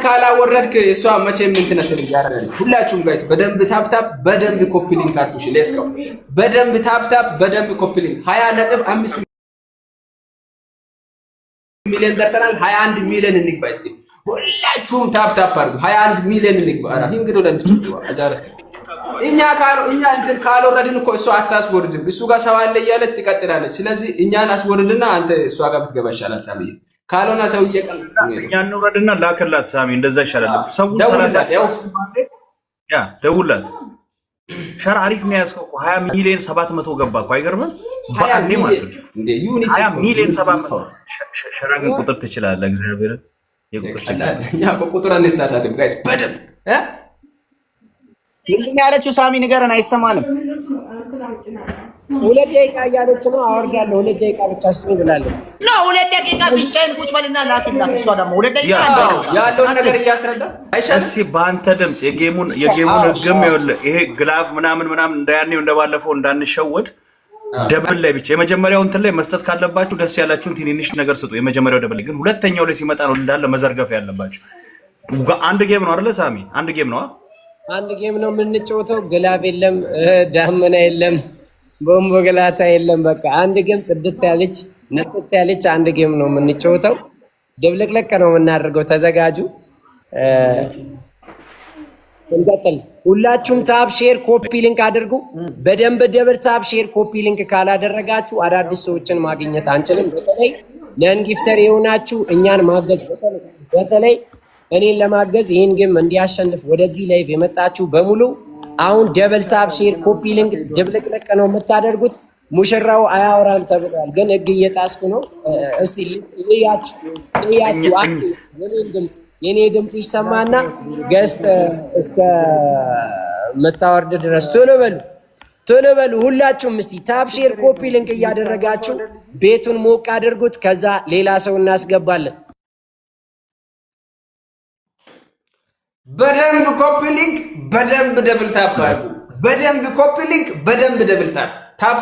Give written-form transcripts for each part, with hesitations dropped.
ካላወረድክ እሷ መቼም እንትን ያደርጋለች። ሁላችሁም ጋይስ በደንብ ታፕታፕ በደንብ ኮፒ ሊንክ አድርጉሽ። ሌስከው በደንብ ታፕታፕ በደንብ ኮፒ ሊንክ 20.5 ሚሊዮን ደርሰናል። 21 ሚሊዮን እንግባ እስቲ ሁላችሁም ታፕታፕ አድርጉ። 21 ሚሊዮን እንግባ። አራ እንግዶ ለንድጭው አዛረ እኛ እንትን ካልወረድን እኮ እሷ አታስወርድም። እሱ ጋር ሰው አለ እያለች ትቀጥላለች። ስለዚህ እኛን አስወርድና አንተ እሷ ጋር ብትገባ ይሻላል ሳሚዬ። ካልሆነ ሰው እኛን እንውረድና ላከላት ሳሚ፣ እንደዛ ይሻላል። ሰው ደውላት። ሸር አሪፍ ነው ያዝከው። 20 ሚሊዮን 700 ገባ እኮ አይገርምም? በአንዴ ማለት ነው እንዴ ዩኒቲ 20 ሚሊዮን 700 ሸራግን ቁጥር ትችላለህ። እግዚአብሔር የቁጥር ይችላል። እኛ ቁጥር አንሳሳትም ጋይስ በደንብ ምንድን ነው ያለችው? ሳሚ ንገረን፣ አይሰማንም። 2 ደቂቃ እያለች ነው። አወርዳለሁ 2 ደቂቃ ብቻ ስትይ ብላለች። ነው 2 ደቂቃ ብቻዬን ቁጭ በልና ላክላት። እሷ ደግሞ 2 ደቂቃ ያለውን ነገር እያስረዳ አይሻልም? እሺ በአንተ ድምጽ የጌሙን ህግም ይኸውልህ፣ ይሄ ግላፍ ምናምን እንዳያኔው እንደባለፈው እንዳንሸወድ ደብል ላይ ብቻ የመጀመሪያው እንትን ላይ መስጠት ካለባችሁ ደስ ያላችሁን ትንንሽ ነገር ስጡ። የመጀመሪያው ደብል ግን ሁለተኛው ላይ ሲመጣ ነው እንዳለ መዘርገፍ ያለባችሁ። አንድ ጌም ነው አይደለ ሳሚ? አንድ ጌም ነው። አንድ ጌም ነው የምንጫወተው። ግላፍ የለም፣ ዳመና የለም፣ ቦምቦ ገላታ የለም። በቃ አንድ ጌም ጽድት ያለች ነጥት ያለች አንድ ጌም ነው የምንጫወተው። ደብለቅለቅ ነው የምናደርገው። ተዘጋጁ። እንቀጥል። ሁላችሁም ታብ ሼር ኮፒ ሊንክ አድርጉ። በደንብ ደብል ታብ ሼር ኮፒ ሊንክ ካላደረጋችሁ አዳዲስ ሰዎችን ማግኘት አንችልም። በተለይ ለንጊፍተር የሆናችሁ እኛን ማገዝ በተለይ እኔን ለማገዝ ይህን ጌም እንዲያሸንፍ ወደዚህ ላይቭ የመጣችሁ በሙሉ አሁን ደብል ታብ ሼር ኮፒ ሊንክ ድብልቅልቅ ነው የምታደርጉት። ሙሽራው አያወራም ተብሏል፣ ግን ህግ እየጣስኩ ነው። እስቲ ልያችሁ የኔ ድምፅ ይሰማና ገስት እስከ መታወርድ ድረስ ቶሎ በሉ ሁላችሁም። እስቲ ታብ ሼር ኮፒ ሊንክ እያደረጋችሁ ቤቱን ሞቅ አድርጉት። ከዛ ሌላ ሰው እናስገባለን። በደንብ ኮፒ ሊንክ በደንብ ደብል ታፕ አድርጉ። በደንብ ኮፒ ሊንክ በደንብ ደብል ታፕ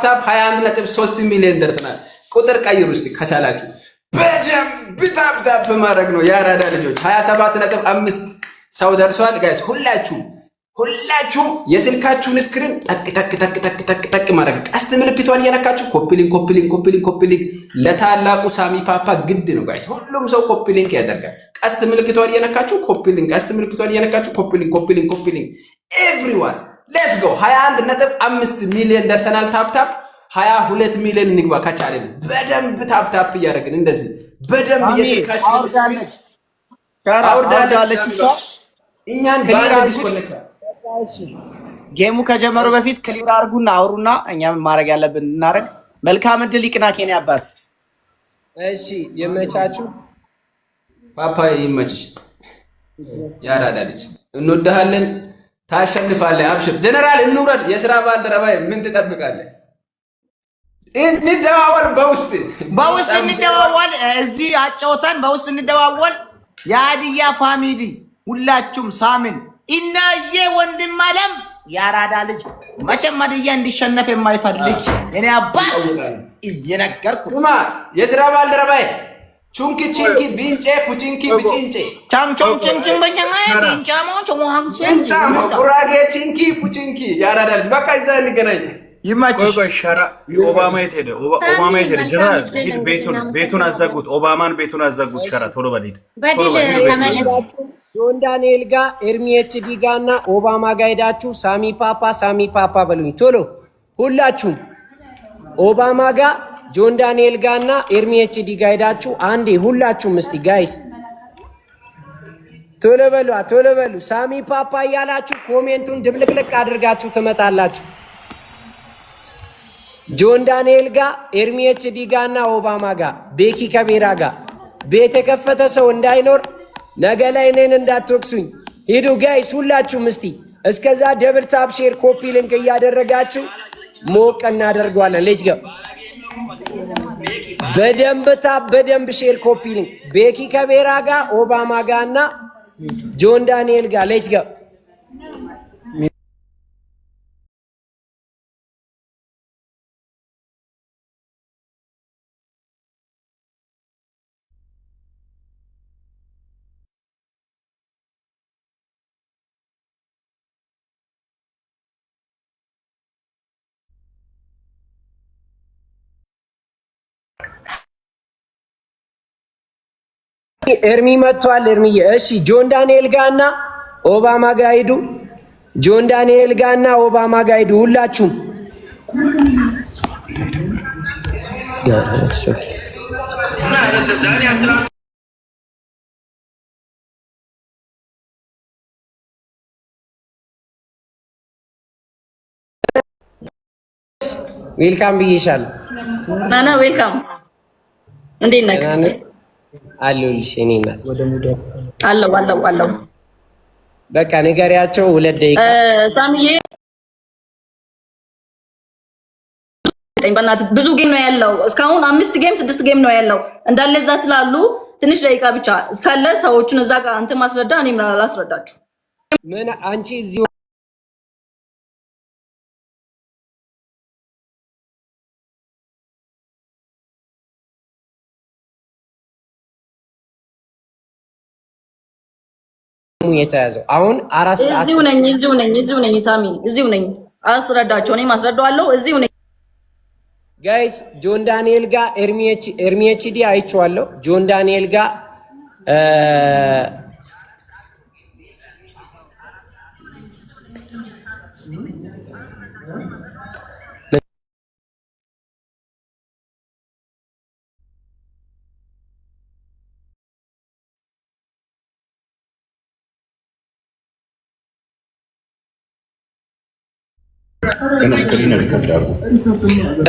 ታፕ 21.3 ሚሊዮን ደርሰናል። ቁጥር ቀይሩ እስቲ ከቻላችሁ። በደንብ ታፕ ማድረግ ነው የአራዳ ልጆች። 27.5 ሰው ደርሷል ጋይስ። ሁላችሁም የስልካችሁን ስክሪን ጠቅ ማድረግ ቀስት ምልክቷን እየነካችሁ ኮፒ ሊንክ ለታላቁ ሳሚ ፓፓ ግድ ነው ጋይስ። ሁሉም ሰው ኮፒ ሊንክ ያደርጋል። ቀስት ምልክቷን እየነካችሁ ኮፒ ሊንክ ኤቭሪዋን ሌትስ ጎ 21.5 ሚሊዮን ደርሰናል። ታፕ 22 ሚሊዮን እንግባ ከቻለን። በደንብ ታፕ እያደረግን እንደዚህ በደንብ የስልካችንን ስክሪን አውርዳለች እሷ እኛን ባንድ ዲስኮኔክት ጌሙ ከጀመሩ በፊት ክሊር አድርጉና አውሩና እኛም ማድረግ ያለብን እናደርግ። መልካም እድል ይቅና ኬንያ አባት። እሺ የመቻችሁ ፓፓዬ ይመችሽ። ያራዳ ልጅ እንወድሃለን። ታሸንፋለህ። አብሽር ጀነራል። እንውረድ። የሥራ ባልደረባዬ ምን ትጠብቃለህ? እንደዋወል በውስጥ እንደዋወል። እዚህ አጫውተን በውስጥ እንደዋወል። የሀዲያ ፋሚሊ ሁላችሁም ሳምን እናዬ ወንድም አለም ያራዳ ልጅ መቼም ሀዲያ እንዲሸነፍ የማይፈልግ የኔ አባት እየነገርኩ የሥራ ባልደረባዬ ቹንኪ ቺንኪ ቢንጬ ፉቺንኪ ቢቺንጬ ቻምቾም ቺንቺን በእኛና ቢንቻሞ ቹንቻሞ ጉራጌ ቺንኪ ፉቺንኪ ያራዳ ልጅ በቃ እዛ እንገናኝ። ይማችሽ። ሸራ ኦባማ የት ሄደ? ጀነራል ሂድ፣ ቤቱን አዘጉት። ኦባማን ቤቱን አዘጉት። ሸራ ቶሎ በል ተመለስ። ጆን ዳንኤል ጋር ኤርሚ ኤችዲ ጋር እና ኦባማ ጋር ሄዳችሁ ሳሚ ፓፓ በሉኝ ቶሎ ሁላችሁም። ኦባማ ጋር ጆን ዳንኤል ጋር እና ኤርሚ ኤችዲ ጋር ሄዳችሁ አንዴ ሁላችሁም እስቲ ጋይስ ቶሎ በሉ። ሳሚ ፓፓ እያላችሁ ኮሜንቱን ድብልቅልቅ አድርጋችሁ ትመጣላችሁ። ጆን ዳንኤል ጋር ኤርሚ ኤችዲ ጋር እና ኦባማ ጋር ቤኪ ከቤራ ጋር ቤት የከፈተ ሰው እንዳይኖር ነገ ላይ እኔን እንዳትወቅሱኝ። ሂዱ ጋይስ ሁላችሁም እስቲ። እስከዛ ደብል ታፕ ሼር ኮፒ ሊንክ እያደረጋችሁ ሞቅ እናደርገዋለን። ሌትስ ጎ። በደንብ ሼር ኮፒ ሊንክ ቤኪ ከቤራ ጋር ኦባማ ጋር እና ጆን ዳንኤል ጋር ሌትስ ጎ። ኤርሚ መጥቷል። ኤርሚዬ እሺ፣ ጆን ዳንኤል ጋርና ኦባማ ጋር ሂዱ። ጆን ዳንኤል ጋርና ኦባማ ጋር ሂዱ ሁላችሁም። ዌልካም ብዬሻለሁ። ናና ዌልካም። እንዴት ነህ? አለሁልሽ የእኔ እናት። አለው በቃ ንገሪያቸው 2 ደቂቃ። ሳሚዬ በእናትህ ብዙ ጌም ነው ያለው። እስካሁን 5 ጌም 6 ጌም ነው ያለው እንዳለ እዛ ስላሉ ትንሽ ደቂቃ ብቻ እስካለ ሰዎችን እዛ ጋር አንተ ማስረዳ፣ እኔም ላስረዳችሁ። ምን አንቺ እዚህ የተያዘው አሁን 4 ሰዓት እዚሁ ነኝ ሳሚ፣ እዚሁ ነኝ። አስረዳቸው፣ እኔም አስረዳዋለሁ። እዚሁ ነኝ ጋይስ። ጆን ዳንኤል ጋር ኤርሚኤችዲ አይቼዋለሁ። ጆን ዳንኤል ጋር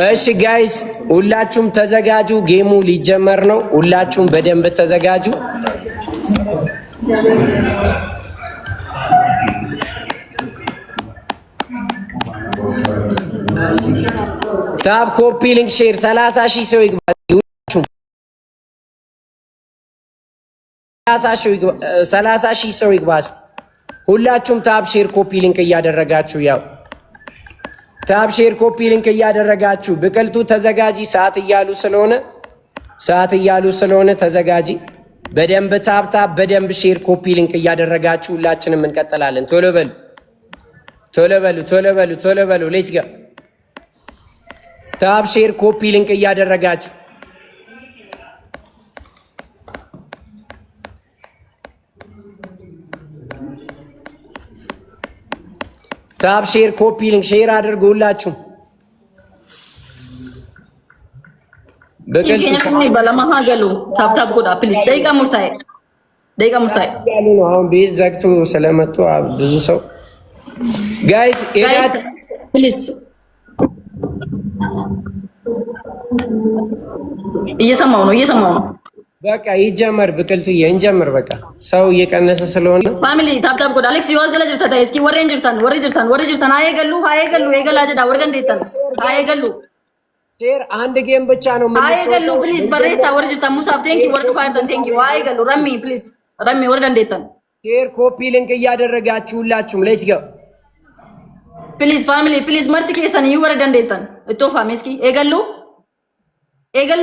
እሺ ጋይስ ሁላችሁም ተዘጋጁ። ጌሙ ሊጀመር ነው። ሁላችሁም በደንብ ተዘጋጁ። ታብ ኮፒ ሊንክ ሼር 30,000 ሰው ይግባ። 30,000 ሰው ይግባ። ሁላችሁም ታብ ሼር ኮፒ ሊንክ እያደረጋችሁ ያው ታብ ሼር ኮፒ ሊንክ እያደረጋችሁ ብቅልቱ ተዘጋጂ። ሰዓት እያሉ ስለሆነ ተዘጋጂ። በደንብ ታብ በደንብ ሼር ኮፒ ሊንክ እያደረጋችሁ ሁላችንም እንቀጥላለን። ቶሎ በሉ ሌትስ ጎ። ታብ ሼር ኮፒ ሊንክ እያደረጋችሁ ታብ ሼር ኮፒ ሊንክ ሼር አድርጉ ሁላችሁም። አሁን ቤት ዘግቶ ስለመጡ ብዙ ሰው ጋይስ እየሰማው ነው። በቃ ይጀመር። ብቅልቱዬ እንጀምር። በቃ ሰው እየቀነሰ ስለሆነ ፋሚሊ ታፕታፕ ጎዳ አሌክስ ይወዝ ደለ ጅርታ እስኪ ወሬ ጅርታን አየገሉ የገላጀዳ ወርገን ደይተን አየገሉ ሼር አንድ ጌም ብቻ ነው አየገሉ ፕሊዝ በሬታ ወሬ ጅርታ ሙሳብ ቴንኪ ወርቅ ፋይርተን ቴንኪ አየገሉ ረሚ ፕሊዝ ረሚ ወርገን ደይተን ሼር ኮፒ ሊንክ እያደረጋችሁ ሁላችሁም ሌትስ ጎ ፕሊዝ ፋሚሊ ፕሊዝ መርት ኬሰን ይወርደን ደይተን እቶፋ መስኪ ኤገሉ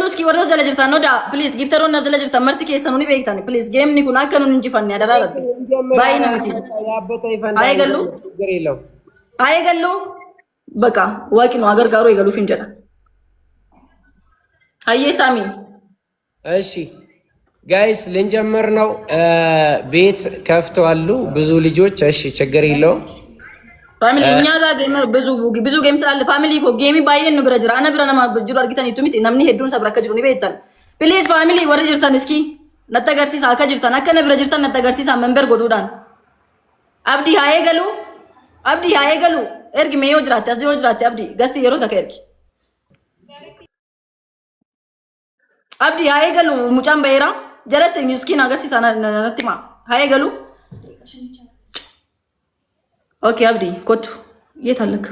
እስኪ ወረስ ደለ ጅርታ ነው ዳ ፕሊዝ ጊፍተሮን ነዘለ ጅርታ መርት ኬሰን ኡኒ ቤክታኒ ፕሊዝ ጌም ኒ ኩና ከኑን እንጂ ፈን ያደራራ ባይና ምቲ አየገሉ በቃ ዋቂ ነው አገር ጋሩ ይገሉ ፍንጀራ አየ ሳሚ። እሺ ጋይስ ልንጀምር ነው። ቤት ከፍተዋሉ ብዙ ልጆች። እሺ ችግር የለውም ፋሚሊ እኛ ጋር ጌመር ብዙ ጌም ስላለ ፋሚሊ ኮ ጌሚ ባይን ነው ብረጅራ አነ ብረና ማብጁር አርጊታን ይቱሚት ነምኒ ሄዱን ሰብራ ከጅሩ ነው ቤተን ፕሊዝ ፋሚሊ ወረ ጅርታን እስኪ ነተገርሲሳ ከጅርታን አከነ ብረጅርታን ነተገርሲሳ መንበር ጎዱዳን አብዲ ሃየገሉ ኤርጊ ሜዮ ጅራቴ አዝዮ ጅራቴ አብዲ ገስቲ የሮ ተከርኪ አብዲ ሃየገሉ ሙጫን በይራ ጀረት ሚስኪን አገርሲሳ ነቲማ ሃየገሉ ኦኬ አብዲ ኮቱ የታለክ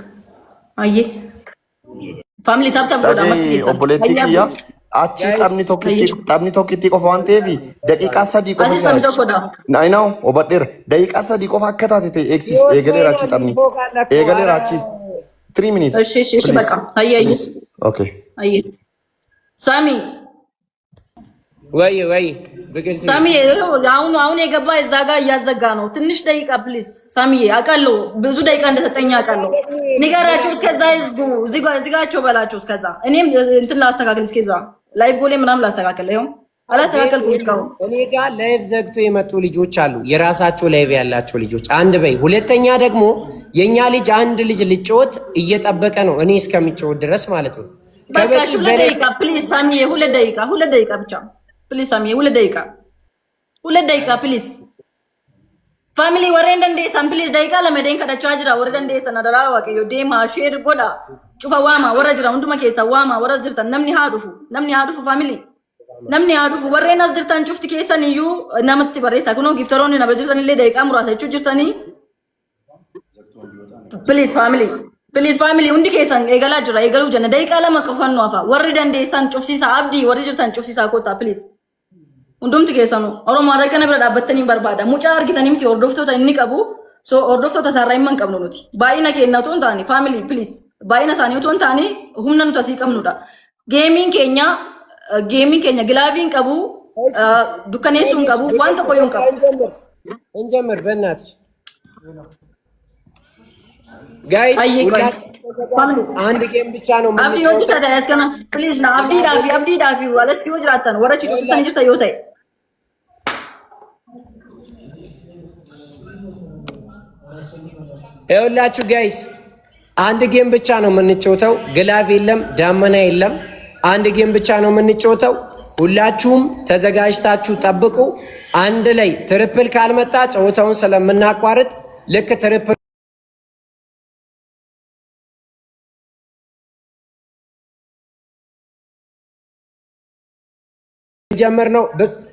አየ ፋሚሊ ታፕታፕ ጎዳ ማለት ኦቦሌቲ ኪያ አቺ ጠብኒ ቶኪቲ ቆፋ ዋንቴፊ ደቂቃ ሰዲ ቆፋ ናይ ነው ኦበደር ደቂቃ ሰዲ ቆፋ አከታተተ ኤክሲስ ኤገሌራቺ ጠብኒ ኤገሌራቺ 3 ሚኒት እሺ በቃ አየ ኦኬ አየ ሳሚ ወይ በግልጽ ሳሚ አሁን የገባ እዛ ጋር እያዘጋ ነው። ትንሽ ደቂቃ ፕሊዝ ሳሚዬ፣ አውቃለሁ ብዙ ደቂቃ እንደሰጠኝ አውቃለሁ። ንገራቸው እስከዛ እዚጋቸው በላቸው እስከዛ እኔም እንትን ላስተካክል እስከዛ ላይቭ ጎሌ ምናምን ላስተካክል። ይኸው አላስተካከልኩም እስካሁን። እኔ ጋር ላይቭ ዘግቶ የመጡ ልጆች አሉ፣ የራሳቸው ላይቭ ያላቸው ልጆች። አንድ በይ። ሁለተኛ ደግሞ የኛ ልጅ አንድ ልጅ ልጮት እየጠበቀ ነው እኔ እስከሚጮት ድረስ ማለት ነው። በቃ እሺ፣ 2 ደቂቃ ፕሊዝ ሳሚዬ፣ 2 ደቂቃ ብቻ ፕሊዝ ሳሚዬ፣ 2 ደቂቃ ፕሊዝ ፋሚሊ ወሬ እንደንዴሰን ፕሊዝ ደቂቃ ለመደን ከዳቻ ጅራ ወሬ እንደንዴሰን አደራ ዋቀዮ ዴማ ሼር ጎዳ ጩፋ ዋማ ወረ ጅራ ሁንዱማ ኬሳ ዋማ ወረ ጅርተን namni haadhufu ፋሚሊ namni haadhufu warreen as jirtan cufti keessan iyyuu namatti barreessa kunoo giftaroonni na jirtan illee daqiiqaa muraasa jechuu jirtanii please family hundi keessan eegalaa jira eegaluuf jenna daqiiqaa lama qofannu hafa warri dandeessan cufsiisaa abdii warri jirtan cufsiisaa kottaa please hundumti keessanu oromoo kana bira dhaabbattanii barbaada mucaa argitanii miti hordoftoota inni qabu so hordoftoota isaarraa himman qabnu nuti baay'ina keenya otoo hin taane family please baay'ina isaanii otoo hin taane humna nuti asii qabnudha geemiin keenya gilaaviin qabu dukkaneessuun qabu waan tokko yoo qabu እንጀምር በእናትሽ ጋይስ አንድ ጌም ብቻ ነው አብዲ ወንጂ ታዲያስ ከና ፕሊዝ ና አብዲ ዳፊ ዋለስኪ ወጅራታን ወረቺ ጁስሰን ጅርታ ይወታይ ይኸውላችሁ ጋይስ አንድ ጌም ብቻ ነው የምንጫወተው። ግላቭ የለም፣ ዳመና የለም። አንድ ጌም ብቻ ነው የምንጫወተው። ሁላችሁም ተዘጋጅታችሁ ጠብቁ። አንድ ላይ ትሪፕል ካልመጣ ጨዋታውን ስለምናቋርጥ ልክ ትሪፕል ጀመር ነው።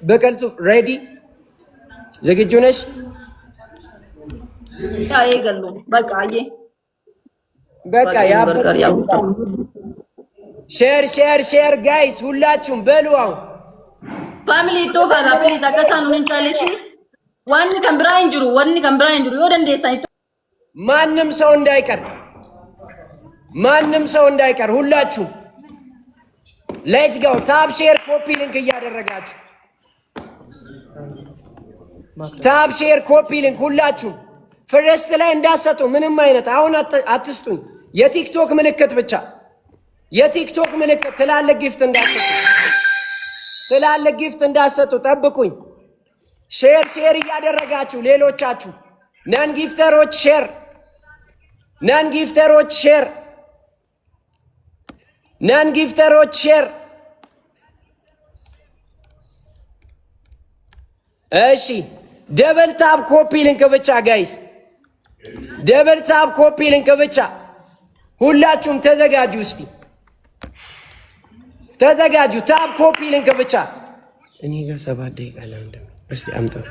በቀልቱ ሬዲ ዝግጁ ነሽ? ታዬ ገሉ በቃ አየ በቃ ሼር ጋይስ ሁላችሁም በሉ። አሁን ፋሚሊ ቶፋላ ፕሊዝ አከሳኑ እንቻለሽ ዋን ከምብራይን ጅሩ ወደንዴሳ ማንም ሰው እንዳይቀር ሁላችሁም ሌትስ ጎ ታፕ ሼር ኮፒ ሊንክ እያደረጋችሁ ታፕ ሼር ኮፒ ሊንክ ሁላችሁም ፍረስት ላይ እንዳሰጡ ምንም አይነት አሁን አትስጡኝ። የቲክቶክ ምልክት ብቻ የቲክቶክ ምልክት ትላልቅ ጊፍት እንዳሰጡ ጠብቁኝ። ሼር እያደረጋችሁ ሌሎቻችሁ ነን ጊፍተሮች ሼር እሺ ደብል ታፕ ኮፒ ሊንክ ብቻ ጋይስ፣ ደብል ታፕ ኮፒ ሊንክ ብቻ። ሁላችሁም ተዘጋጁ፣ እስቲ ተዘጋጁ። ታፕ ኮፒ ሊንክ ብቻ። እኔ ጋር 7 ደቂቃ ለምንድን ነው? እስቲ አምጣው።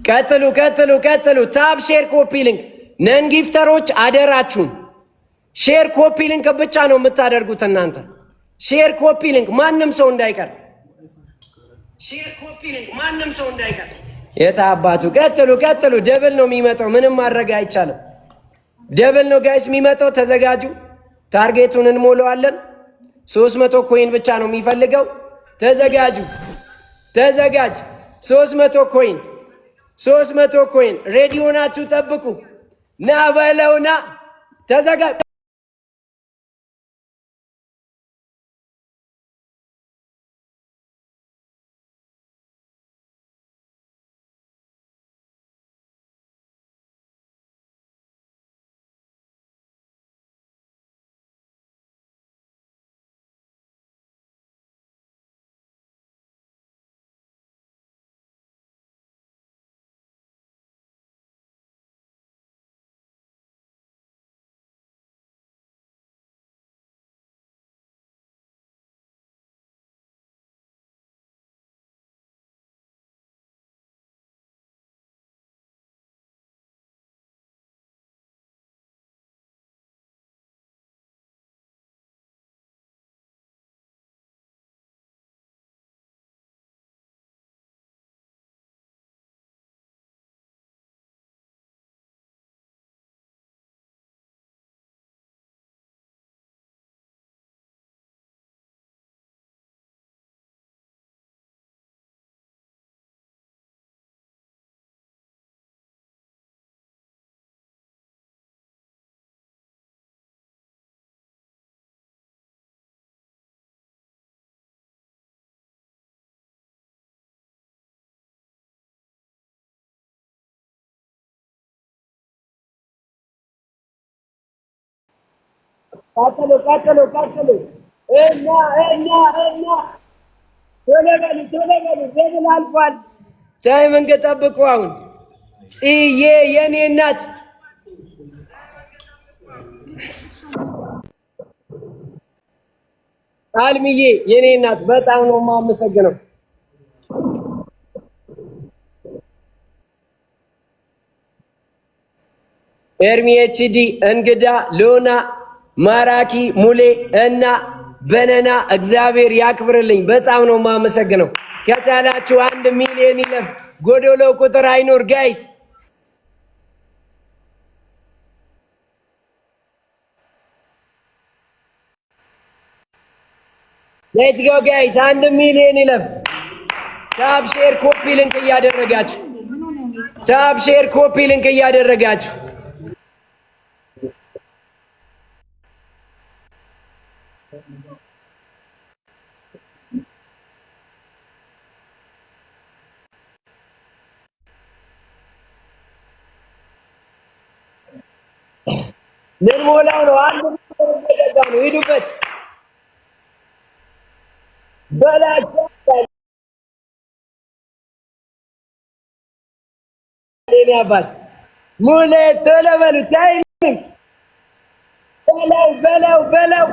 ቀጥሉ። ታፕ ሼር ኮፒ ሊንክ። ነን ጊፍተሮች አደራችሁን ሼር ኮፒ ሊንክ ብቻ ነው የምታደርጉት እናንተ። ሼር ኮፒ ሊንክ ማንም ሰው እንዳይቀር። የታ አባቱ ቀጥሉ። ደብል ነው የሚመጣው፣ ምንም ማድረግ አይቻልም። ደብል ነው ጋይስ የሚመጣው። ተዘጋጁ። ታርጌቱን እንሞላዋለን። 300 ኮይን ብቻ ነው የሚፈልገው። ተዘጋጅ። 300 ኮይን ሬዲ ሆናችሁ ጠብቁ። ና በለውና ተዘጋጅ። ቀጥሉ። እና ቶሎ በሉ ደብል አልፏል። ታይምን ጠብቁ። አሁን ጽዬ የኔ እናት አልምዬ የኔ እናት በጣም ነው የማመሰግነው። ኤርሚ ኤችዲ እንግዳ ሎና ማራኪ ሙሌ እና በነና እግዚአብሔር ያክብርልኝ። በጣም ነው የማመሰግነው። ከቻላችሁ 1 ሚሊዮን ይለፍ። ጎዶሎ ቁጥር አይኖር ጋይስ። ሌትስ ጎ ጋይስ 1 ሚሊዮን ይለፍ። ታብ ሼር ኮፒ ሊንክ እያደረጋችሁ ምን ሞላው ነው? አንድ ነው። ሂዱበት በላቸው። የኔ አባት ሙሌ ቶሎ በሉ። ታይሚንግ በለው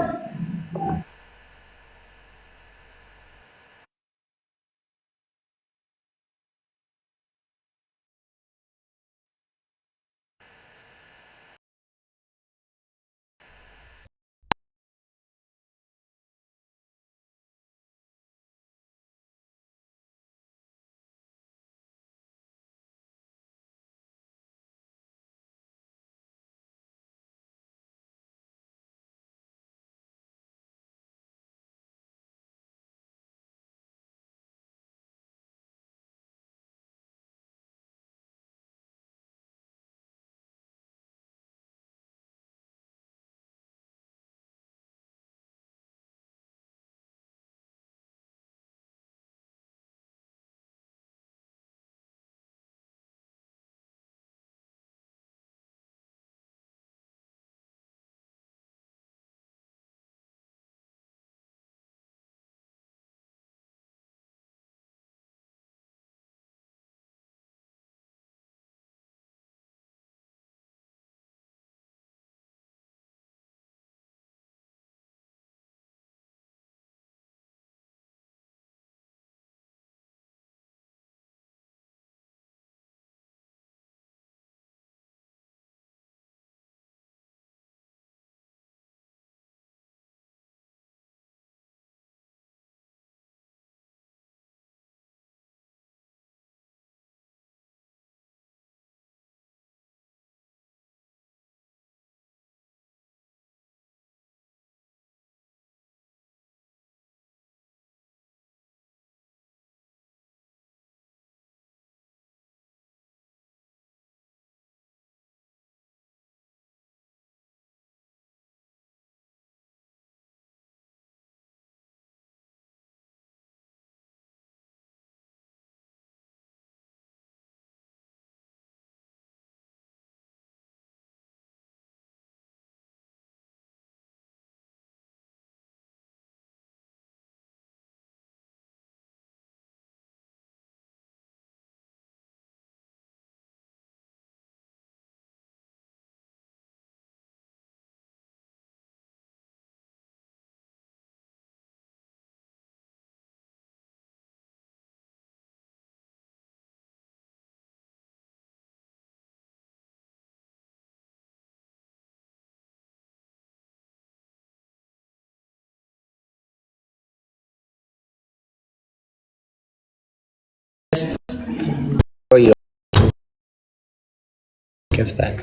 ከፍታል